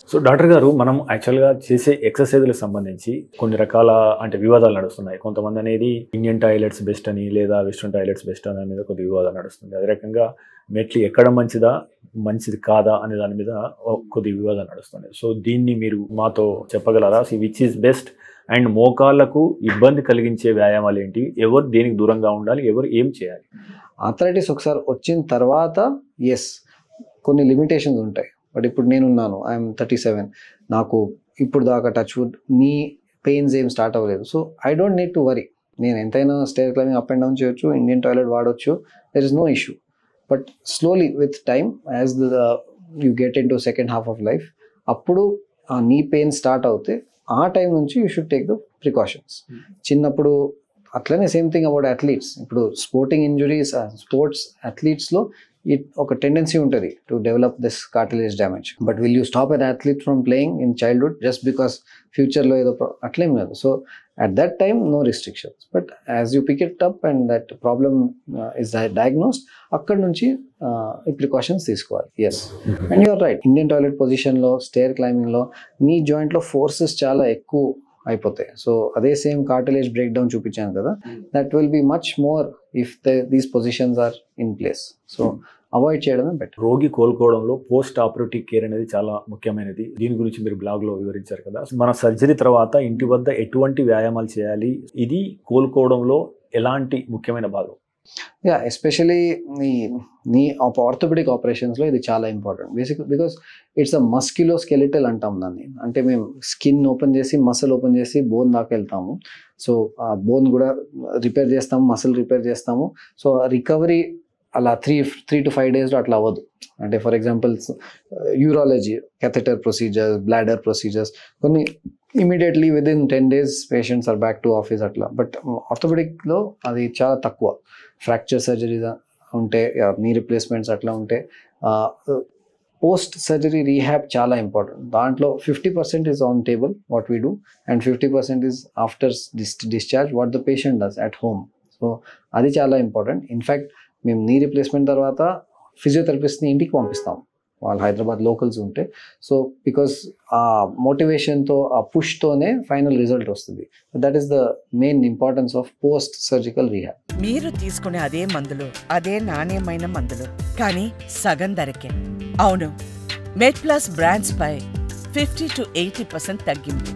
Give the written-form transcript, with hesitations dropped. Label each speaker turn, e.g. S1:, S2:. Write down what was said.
S1: So doctor గారు మనం యాక్చువల్‌గా చేసే ఎక్సర్‌సైజ్‌లకు సంబంధించి కొన్ని రకాల అంటే వివాదాలు నడుస్తున్నాయి. కొంతమంది అనేది ఇండియన్ టాయిలెట్స్ బెస్ట్ అని లేదా వెస్టర్న్ టాయిలెట్స్ బెస్ట్ అని మీద కొద్దిగా వివాదం నడుస్తుంది. అదే రకంగా మెట్లు ఎక్కడం మంచిదా? మంచిది కాదా? అనే దాని మీద కొద్దిగా వివాదం నడుస్తుంది. సో దీన్ని మీరు మాతో చెప్పగలరా? విచ్ ఈస్ బెస్ట్ అండ్ మోకాళ్ళకు ఇబ్బంది కలిగించే వ్యాయామాలు ఏంటి? ఎవరు దేనికి దూరంగా ఉండాలి? ఎవరు ఏం చేయాలి?
S2: ఆర్థరైటిస్ ఒకసారి వచ్చిన తర్వాత యెస్ కొన్ని లిమిటేషన్స్ ఉంటాయి. బట్ ఇప్పుడు నేనున్నాను. ఐఎమ్ 37. నాకు ఇప్పుడు దాకా టచ్ వుడ్ నీ పెయిన్స్ ఏం స్టార్ట్ అవ్వలేదు. So I don't need to worry. నేను ఎంతైనా stair climbing up and down చేయొచ్చు, ఇండియన్ టాయిలెట్ వాడొచ్చు. There is no issue. But slowly with time as you get into second half of life అప్పుడు ఆ knee pain start అవుతే ఆ time నుంచి you should take the precautions. చిన్నప్పుడు అట్లనే same thing about athletes. ఇప్పుడు sporting injuries sports అథ్లీట్స్లో ఒక tendency ఉంటుంది to develop this cartilage damage. But will you stop an athlete from playing in childhood just because ఫ్యూచర్లో ఏదో అట్లేం లేదు. So at that time no restrictions, but as you pick it up and that problem is diagnosed akkad nunchi precautions తీసుకోవాలి. yes and you are right, Indian toilet position లో stair climbing లో knee joint లో forces చాలా ఎక్కువ అయిపోతాయి. So అదే same cartilage break down చూపించాను కదా, that will be much more if these positions are in place. So avoid చేయడమే బెటర్.
S1: రోగి కోలుకోవడంలో పోస్ట్ ఆపరేటివ్ కేర్ అనేది చాలా ముఖ్యమైనది. దీని గురించి మీరు బ్లాగ్లో వివరించారు కదా. మన సర్జరీ తర్వాత ఇంటి వద్ద ఎటువంటి వ్యాయామాలు చేయాలి, ఇది కోలుకోవడంలో ఎలాంటి ముఖ్యమైన భాగం?
S2: యా, ఎస్పెషలీ నీ ఆర్థోపెడిక్ ఆపరేషన్స్లో ఇది చాలా important. Because it's a musculo skeletal అంటాం దాన్ని. అంటే మేము స్కిన్ ఓపెన్ చేసి మసిల్ ఓపెన్ చేసి బోన్ దాకా వెళ్తాము. సో ఆ బోన్ కూడా రిపేర్ చేస్తాము, మసిల్ రిపేర్ చేస్తాము. సో రికవరీ అలా 3 to 5 days అట్లా అవ్వదు. అంటే for example urology catheter procedures, bladder procedures కొన్ని immediately within 10 days patients are back to office అట్లా. బట్ ఆర్థోపెడిక్లో అది చాలా తక్కువ. ఫ్రాక్చర్ సర్జరీస్ ఉంటే, నీ రిప్లేస్మెంట్స్ అట్లా ఉంటే పోస్ట్ సర్జరీ రీహాబ్ చాలా ఇంపార్టెంట్. దాంట్లో 50% is on table what we do and 50% is after discharge what the patient does at home. So అది చాలా ఇంపార్టెంట్. ఇన్ఫ్యాక్ట్ మేము నీ రిప్లేస్మెంట్ తర్వాత ఫిజియోథెరపిస్ట్ని ఇంటికి పంపిస్తాం, వాళ్ళు హైదరాబాద్ లోకల్స్ ఉంటే. సో బికాస్ ఆ మోటివేషన్తో ఆ పుష్తోనే ఫైనల్ రిజల్ట్ వస్తుంది. That is the main importance of post surgical rehab.
S3: మీరు తీసుకునే అదే మందులు, అదే నాణ్యమైన మందులు, కానీ సగం ధరకే. అవును, మెడ్ ప్లస్ బ్రాండ్స్ పై 50 to 80% తగ్గింపు.